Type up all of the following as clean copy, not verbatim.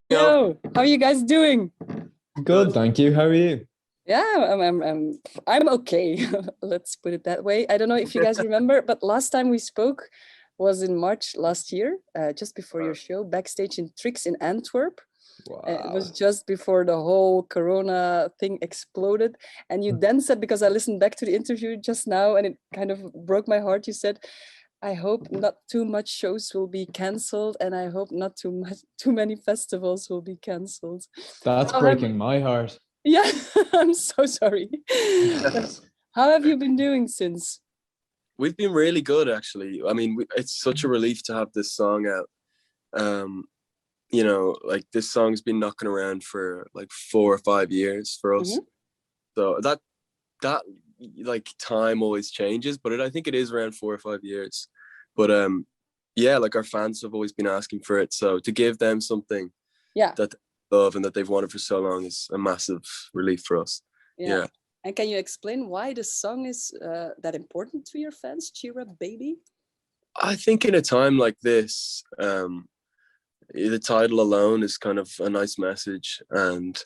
Yo. Yo, how are you guys doing? Good, thank you. How are you? Yeah, I'm okay. Let's put it that way. I don't know if you guys remember, but last time we spoke was in March last year, just before your show, backstage in Trix in Antwerp. It was just before the whole Corona thing exploded. And you then said, because I listened back to the interview just now and it kind of broke my heart, you said, I hope not too much shows will be cancelled, and I hope not too many festivals will be cancelled. That's breaking my heart. Yeah, I'm so sorry. How have you been doing since? We've been really good, actually. I mean, it's such a relief to have this song out. Like this song's been knocking around for like 4 or 5 years for us. So that like time always changes, but I think it is around 4 or 5 years. But yeah, like our fans have always been asking for it. So to give them something that they love and that they've wanted for so long is a massive relief for us. Yeah. And can you explain why the song is that important to your fans? Cheer up, baby. I think in a time like this, the title alone is kind of a nice message, and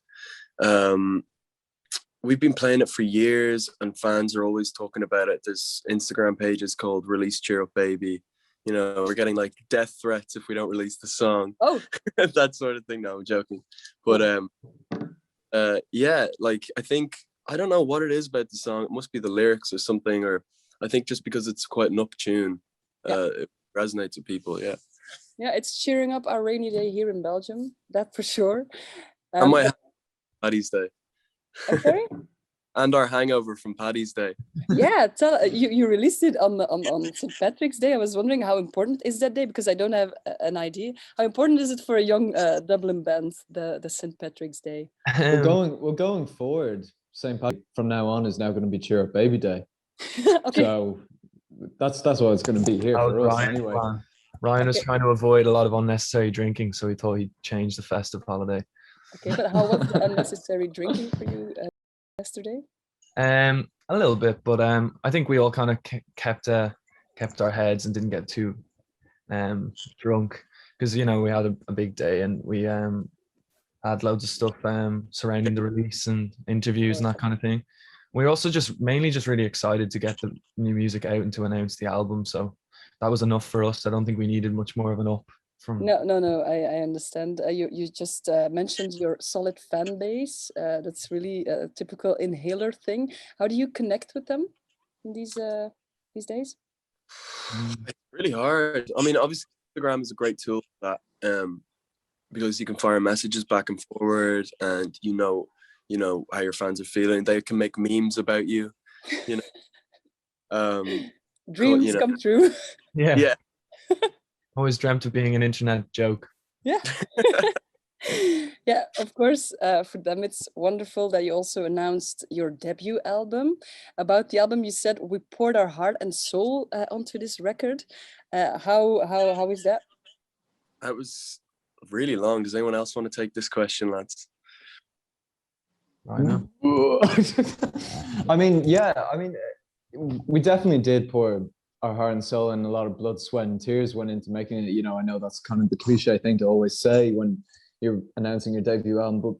we've been playing it for years and fans are always talking about it. There's Instagram pages called Release Cheer Up Baby. You know, we're getting like death threats if we don't release the song. Oh. That sort of thing. No, I'm joking. But yeah, like I don't know what it is about the song. It must be the lyrics or something, or I think just because it's quite an up tune, it resonates with people. Yeah. Yeah, it's cheering up our rainy day here in Belgium. That for sure. And my Paddy's Day. Okay. And our hangover from Paddy's Day. Yeah, you released it on St. Patrick's Day. I was wondering how important is that day, because I don't have an idea. How important is it for a young Dublin band, the St. Patrick's Day? We're going forward. St. Patrick from now on is now going to be Cheer Up Baby Day. Okay. So that's what it's going to be here for us anyway. Ryan was trying to avoid a lot of unnecessary drinking, so he thought he'd change the festive holiday. Okay, but how was the unnecessary drinking for you yesterday? A little bit, but I think we all kind of kept our heads and didn't get too drunk, because we had a big day and we had loads of stuff surrounding the release and interviews and that kind of thing. We're also mainly really excited to get the new music out and to announce the album, so that was enough for us. I don't think we needed much more of an up from. No, I understand. You just mentioned your solid fan base. That's really a typical inhaler thing. How do you connect with them in these days? It's really hard. I mean, obviously Instagram is a great tool for that, because you can fire messages back and forward, and you know how your fans are feeling. They can make memes about you. Dreams come true. Yeah. Always dreamt of being an internet joke. Yeah. Yeah, of course. For them, it's wonderful that you also announced your debut album. About the album, you said we poured our heart and soul onto this record. How is that? That was really long. Does anyone else want to take this question, lads? I know. We definitely did pour our heart and soul, and a lot of blood, sweat, and tears went into making it. I know that's kind of the cliche thing to always say when you're announcing your debut album, but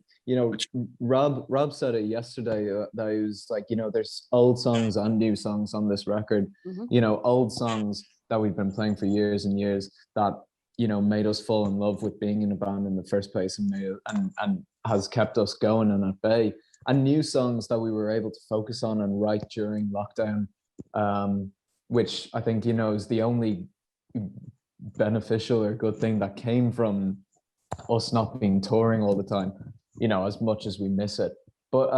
Rob said it yesterday that he was like, there's old songs and new songs on this record. Old songs that we've been playing for years and years that made us fall in love with being in a band in the first place, and has kept us going and at bay. And new songs that we were able to focus on and write during lockdown, which I think, is the only beneficial or good thing that came from us not being touring all the time, as much as we miss it. But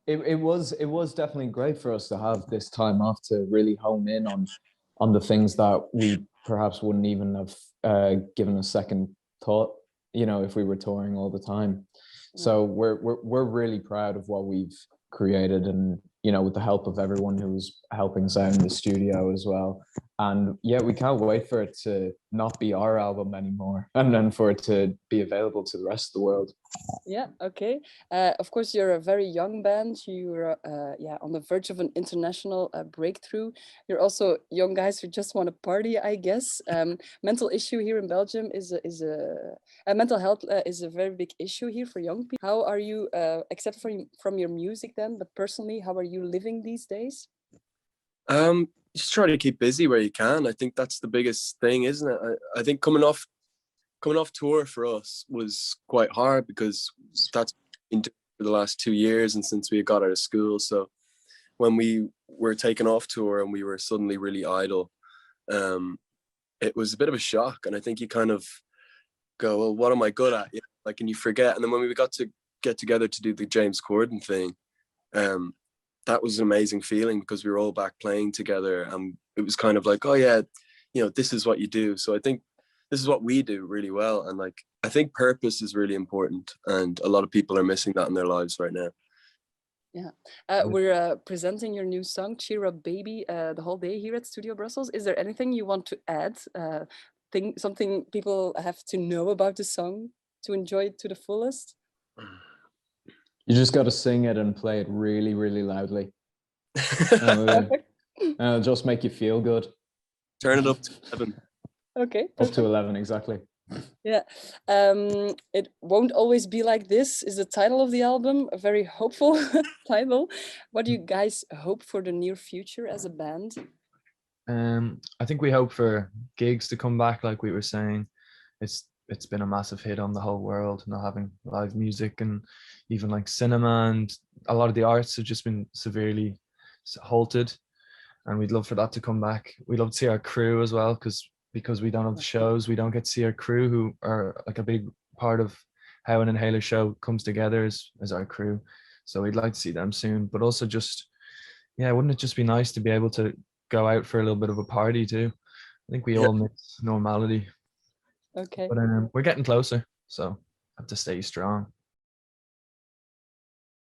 it was definitely great for us to have this time off to really hone in on the things that we perhaps wouldn't even have given a second thought, if we were touring all the time. So we're really proud of what we've created, and with the help of everyone who was helping us out in the studio as well. And yeah, we can't wait for it to not be our album anymore, and then for it to be available to the rest of the world. Yeah, okay. Of course, you're a very young band. You're on the verge of an international breakthrough. You're also young guys who just want to party, I guess. Mental issue here in Belgium is mental health is a very big issue here for young people. How are you, except from your music then, but personally, how are you living these days? Just try to keep busy where you can. I think that's the biggest thing, isn't it? I think coming off tour for us was quite hard, because that's been for the last 2 years and since we got out of school. So when we were taken off tour and we were suddenly really idle, it was a bit of a shock. And I think you kind of go, well, what am I good at? Like, and you forget. And then when we got to get together to do the James Corden thing, that was an amazing feeling, because we were all back playing together, and it was kind of like, oh yeah, this is what you do. So I think this is what we do really well. And like, I think purpose is really important, and a lot of people are missing that in their lives right now. Yeah. We're presenting your new song, Cheer Up Baby, the whole day here at Studio Brussels. Is there anything you want to add? Something people have to know about the song to enjoy it to the fullest? You just got to sing it and play it really, really loudly. It'll just make you feel good. Turn it up to 11. Okay. Up to 11, exactly. Yeah. It won't always be like this is the title of the album, a very hopeful title. What do you guys hope for the near future as a band? I think we hope for gigs to come back, like we were saying. It's been a massive hit on the whole world, not having live music, and even like cinema and a lot of the arts have just been severely halted, and we'd love for that to come back. We'd love to see our crew as well, because we don't have the shows, we don't get to see our crew, who are like a big part of how an Inhaler show comes together as our crew. So we'd like to see them soon, but also just, yeah, wouldn't it just be nice to be able to go out for a little bit of a party too? I think we all miss normality. Okay. But we're getting closer, so have to stay strong.